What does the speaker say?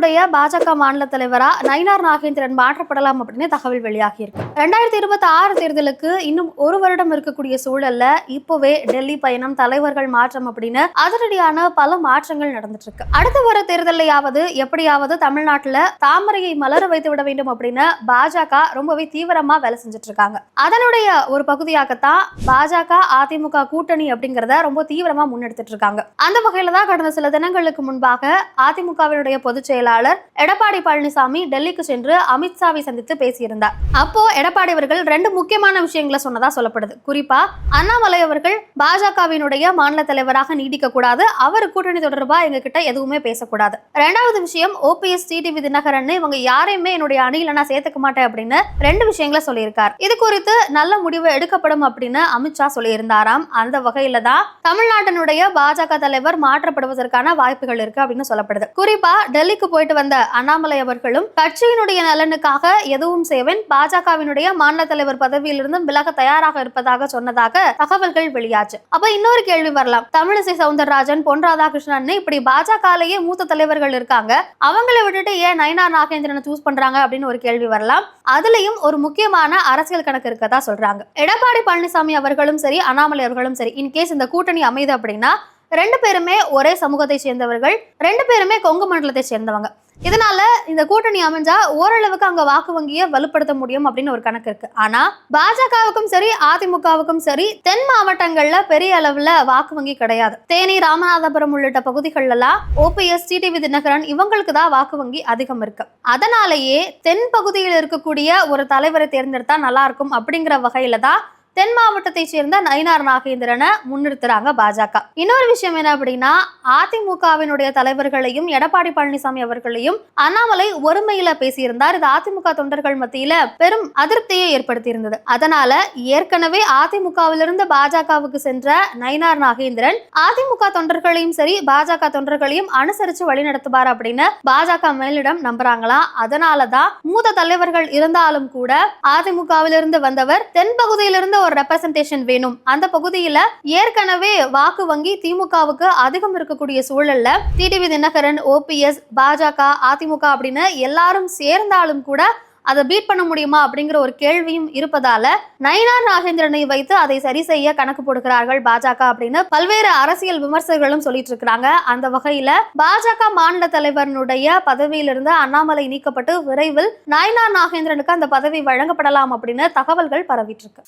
தமிழ்நாட்டினுடைய பாஜக மாநில தலைவரா நயினார் நாகேந்திரன் மாற்றப்படலாம் அப்படின்னு தகவல் வெளியாகி இருக்கு. 2026 தேர்தலுக்கு இன்னும் ஒரு வருடம் இருக்கக்கூடிய சூழல்ல இப்பவே டெல்லி பயணம், தலைவர்கள் மாற்றம் அப்படின்னு அதிரடியான பல மாற்றங்கள் நடந்துட்டு இருக்கு. அடுத்து வர தேர்தலையாவது எப்படியாவது தமிழ்நாட்டுல தாமரையை மலர வைத்து விட வேண்டும் அப்படின்னு பாஜக ரொம்பவே தீவிரமா வேலை செஞ்சுட்டு இருக்காங்க. அதனுடைய ஒரு பகுதியாகத்தான் பாஜக அதிமுக கூட்டணி அப்படிங்கறத ரொம்ப தீவிரமா முன்னெடுத்துட்டு இருக்காங்க. அந்த வகையில தான் கடந்த சில தினங்களுக்கு முன்பாக அதிமுகவினுடைய பொதுச் செயலாளர் எடப்பாடி பழனிசாமி டெல்லிக்கு சென்று அமித்ஷாவை சந்தித்து பேசியிருந்தார். அப்போ எடப்பாடி அவர்கள் ரெண்டு முக்கியமான விஷயங்களை சொன்னதா சொல்லப்படுது. குறிப்பா அண்ணாமலை அவர்கள் பாஜகவினுடைய மாநில தலைவராக நீடிக்க கூடாது, அவர் கூட்டணி தொடர்பா எங்க கிட்ட எதுவுமே பேசக்கூடாது. ரெண்டாவது விஷயம், ஓபிஎஸ் டிடிவி தினகரன் இவங்க யாரையுமே என்னுடைய அணியில நான் சேர்த்துக்க மாட்டேன் அப்படின்னு ரெண்டு விஷயங்களை சொல்லியிருக்கார். இது குறித்து நல்ல முடிவு எடுக்கப்படும் அப்படின்னு அமித்ஷா சொல்லியிருந்தாராம். அந்த வகையில தான் தமிழ்நாட்டினுடைய பாஜக தலைவர் மாற்றப்படுவதற்கான வாய்ப்புகள் இருக்கு அப்படின்னு சொல்லப்படுது. குறிப்பா டெல்லிக்கு போயிட்டு வந்த அண்ணாமலை அவர்களும் கட்சியினுடைய நலனுக்காக எதுவும் செய்வேன், பாஜகவினுடைய மாநில தலைவர் பதவியிலிருந்து விலக தயாராக இருப்பதாக சொன்னதாக தகவல்கள் வெளியாச்சு. அப்ப இன்னொரு கேள்வி வரலாம், தமிழிசை சவுந்தரராஜன், பொன் ராதாகிருஷ்ணன் இப்படி பாஜகலேயே மூத்த தலைவர்கள் இருக்காங்க, அவங்களை விட்டுட்டு ஏன் நயினார் நாகேந்திரனை சூஸ் பண்றாங்க அப்படின்னு ஒரு கேள்வி வரலாம். அதுலயும் ஒரு முக்கியமான அரசியல் கணக்கு இருக்கதா சொல்றாங்க. எடப்பாடி பழனிசாமி அவர்களும் சரி, அண்ணாமலை அவர்களும் சரி, இன்கேஸ் இந்த கூட்டணி அமைது அப்படின்னா ரெண்டு பேருமே ஒரே சமூகத்தை சேர்ந்தவர்கள், ரெண்டு பேருமே கொங்கு மண்டலத்தை சேர்ந்தவங்க. இதனால இந்த கூட்டணி அமைஞ்சா ஓரளவுக்கு அங்க வாக்கு வங்கியை வலுப்படுத்த முடியும் அப்படின்னு ஒரு கணக்கு இருக்கு. ஆனா பாஜகவுக்கும் சரி அதிமுகவுக்கும் சரி தென் மாவட்டங்கள்ல பெரிய அளவுல வாக்கு வங்கி கிடையாது. தேனி, ராமநாதபுரம் உள்ளிட்ட பகுதிகள் எல்லாம் ஓபிஎஸ் டிடிவி தினகரன் இவங்களுக்கு தான் வாக்கு வங்கி அதிகம் இருக்கு. அதனாலேயே தென் பகுதியில் இருக்கக்கூடிய ஒரு தலைவரை தேர்ந்தெடுத்தா நல்லா இருக்கும் அப்படிங்கிற வகையில தான் தென் மாவட்டத்தை சேர்ந்த நயினார் நாகேந்திரனை முன்னிறுத்துறாங்க பாஜக. இன்னொரு விஷயம் என்ன அப்படின்னா, அதிமுகவினுடைய தலைவர்களையும் எடப்பாடி பழனிசாமி அவர்களையும் அண்ணாமலை ஒருமையில பேசியிருந்தார். இது அதிமுக தொண்டர்கள் மத்தியில பெரும் அதிருப்தியை ஏற்படுத்தி இருந்தது. அதனால ஏற்கனவே அதிமுகவிலிருந்து பாஜகவுக்கு சென்ற நயினார் நாகேந்திரன் அதிமுக தொண்டர்களையும் சரி பாஜக தொண்டர்களையும் அனுசரிச்சு வழிநடத்துவார் அப்படின்னு பாஜக மேலிடம் நம்புறாங்களாம். அதனாலதான் மூத்த தலைவர்கள் இருந்தாலும் கூட அதிமுகவிலிருந்து வந்தவர் தென் பகுதியிலிருந்து ஒரு ரெப்ரசன்டேஷன் வேணும், அந்த பகுதியில ஏற்கனவே வாக்கு வங்கி திமுகவுக்கு அதிகம் இருக்கக்கூடிய சூழல்ல டிடிவி தினகரன், ஓபிஎஸ், பாஜக, அதிமுக அப்படின்னு எல்லாரும் சேர்ந்தாலும் கூட அதை பீட் பண்ண முடியுமா அப்படிங்கிற ஒரு கேள்வியும் இருப்பதால நயினார் நாகேந்திரனை வைத்து அதை சரி செய்ய கணக்கு போடுகிறார்கள் பாஜக அப்படின்னு பல்வேறு அரசியல் விமர்சகர்களும் சொல்லிட்டு இருக்காங்க. அந்த வகையில பாஜக மாநில தலைவருடைய பதவியிலிருந்து அண்ணாமலை நீக்கப்பட்டு விரைவில் நயினார் நாகேந்திரனுக்கு அந்த பதவி வழங்கப்படலாம் அப்படின்னு தகவல்கள் பரவிட்டு இருக்கு.